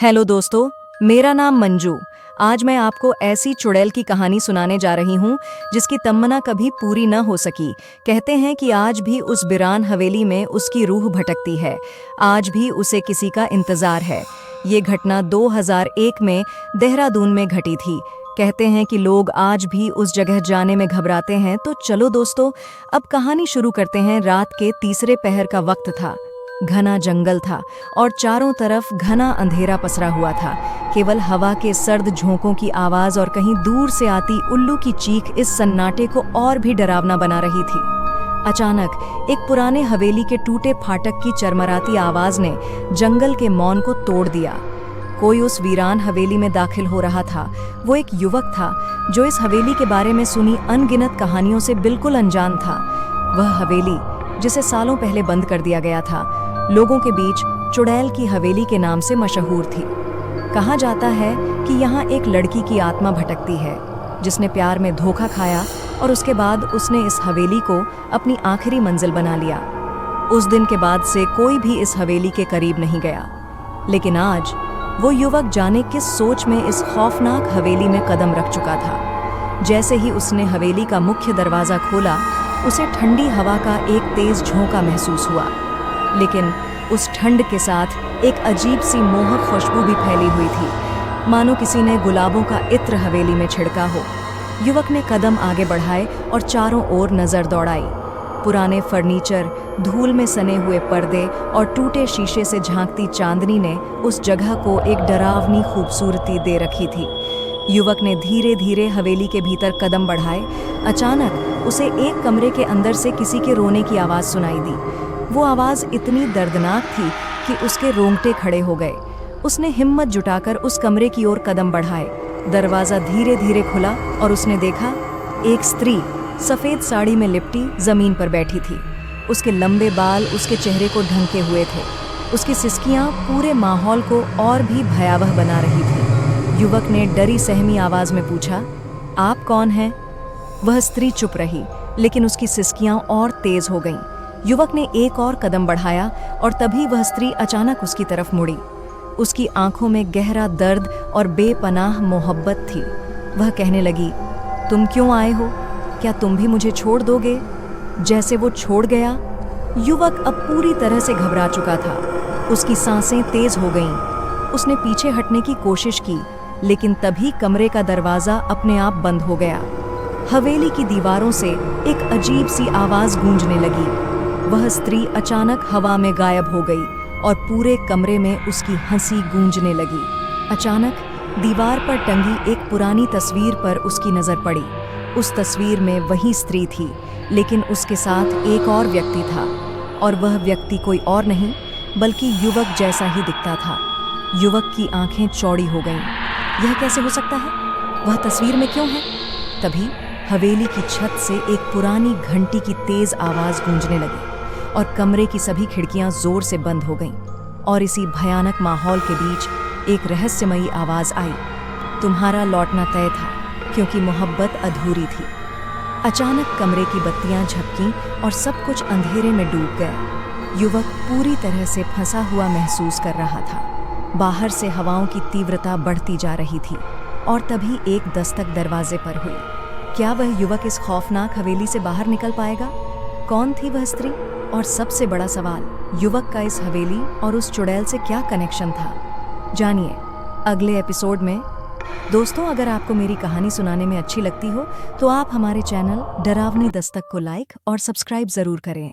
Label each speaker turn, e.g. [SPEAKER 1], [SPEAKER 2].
[SPEAKER 1] Hello दोस्तों, मेरा नाम मंजू। आज मैं आपको ऐसी चुड़ैल की कहानी सुनाने जा रही हूँ जिसकी तमन्ना कभी पूरी न हो सकी। कहते हैं कि आज भी उस वीरान हवेली में उसकी रूह भटकती है। आज भी उसे किसी का इंतजार है। ये घटना 2001 में देहरादून में घटी थी। कहते हैं कि लोग आज भी उस जगह जाने में घबराते हैं। तो चलो दोस्तों, अब कहानी शुरू करते हैं। रात के तीसरे पहर का वक्त था। घना जंगल था और चारों तरफ घना अंधेरा पसरा हुआ था। केवल हवा के सर्द झोंकों की आवाज और कहीं दूर से आती उल्लू की चीख इस सन्नाटे को और भी डरावना बना रही थी। अचानक एक पुराने हवेली के टूटे फाटक की चरमराती आवाज ने जंगल के मौन को तोड़ दिया। कोई उस वीरान हवेली में दाखिल हो रहा था। वो एक युवक था जो इस हवेली के बारे में सुनी अनगिनत कहानियों से बिल्कुल अनजान था। वह हवेली जिसे सालों पहले बंद कर दिया गया था, लोगों के बीच चुड़ैल की हवेली के नाम से मशहूर थी। कहा जाता है कि यहाँ एक लड़की की आत्मा भटकती है जिसने प्यार में धोखा खाया और उसके बाद उसने इस हवेली को अपनी आखिरी मंजिल बना लिया। उस दिन के बाद से कोई भी इस हवेली के करीब नहीं गया। लेकिन आज वो युवक जाने किस सोच में इस खौफनाक हवेली में कदम रख चुका था। जैसे ही उसने हवेली का मुख्य दरवाज़ा खोला, उसे ठंडी हवा का एक तेज झोंका महसूस हुआ। लेकिन उस ठंड के साथ एक अजीब सी मोहक खुशबू भी फैली हुई थी, मानो किसी ने गुलाबों का इत्र हवेली में छिड़का हो। युवक ने कदम आगे बढ़ाए और चारों ओर नजर दौड़ाई। पुराने फर्नीचर, धूल में सने हुए पर्दे और टूटे शीशे से झांकती चांदनी ने उस जगह को एक डरावनी खूबसूरती दे रखी थी। युवक ने धीरे धीरे हवेली के भीतर कदम बढ़ाए। अचानक उसे एक कमरे के अंदर से किसी के रोने की आवाज़ सुनाई दी। वो आवाज़ इतनी दर्दनाक थी कि उसके रोंगटे खड़े हो गए। उसने हिम्मत जुटाकर उस कमरे की ओर कदम बढ़ाए। दरवाज़ा धीरे धीरे खुला और उसने देखा एक स्त्री सफ़ेद साड़ी में लिपटी ज़मीन पर बैठी थी। उसके लंबे बाल उसके चेहरे को ढंके हुए थे। उसकी सिसकियाँ पूरे माहौल को और भी भयावह बना रही थी। युवक ने डरी सहमी आवाज़ में पूछा, आप कौन हैं? वह स्त्री चुप रही, लेकिन उसकी सिसकियाँ और तेज़ हो गईं। युवक ने एक और कदम बढ़ाया और तभी वह स्त्री अचानक उसकी तरफ मुड़ी। उसकी आंखों में गहरा दर्द और बेपनाह मोहब्बत थी। वह कहने लगी, तुम क्यों आए हो? क्या तुम भी मुझे छोड़ दोगे जैसे वो छोड़ गया? युवक अब पूरी तरह से घबरा चुका था। उसकी सांसें तेज हो गईं। उसने पीछे हटने की कोशिश की, लेकिन तभी कमरे का दरवाज़ा अपने आप बंद हो गया। हवेली की दीवारों से एक अजीब सी आवाज़ गूंजने लगी। वह स्त्री अचानक हवा में गायब हो गई और पूरे कमरे में उसकी हंसी गूंजने लगी। अचानक दीवार पर टंगी एक पुरानी तस्वीर पर उसकी नज़र पड़ी। उस तस्वीर में वही स्त्री थी, लेकिन उसके साथ एक और व्यक्ति था, और वह व्यक्ति कोई और नहीं बल्कि युवक जैसा ही दिखता था। युवक की आंखें चौड़ी हो गईं। यह कैसे हो सकता है? वह तस्वीर में क्यों है? तभी हवेली की छत से एक पुरानी घंटी की तेज आवाज़ गूंजने लगी और कमरे की सभी खिड़कियां जोर से बंद हो गईं। और इसी भयानक माहौल के बीच एक रहस्यमयी आवाज़ आई, तुम्हारा लौटना तय था क्योंकि मोहब्बत अधूरी थी। अचानक कमरे की बत्तियां झपकीं और सब कुछ अंधेरे में डूब गया। युवक पूरी तरह से फंसा हुआ महसूस कर रहा था। बाहर से हवाओं की तीव्रता बढ़ती जा रही थी और तभी एक दस्तक दरवाजे पर हुई। क्या वह युवक इस खौफनाक हवेली से बाहर निकल पाएगा? कौन थी वह स्त्री? और सबसे बड़ा सवाल, युवक का इस हवेली और उस चुड़ैल से क्या कनेक्शन था? जानिए अगले एपिसोड में। दोस्तों, अगर आपको मेरी कहानी सुनाने में अच्छी लगती हो तो आप हमारे चैनल डरावनी दस्तक को लाइक और सब्सक्राइब ज़रूर करें।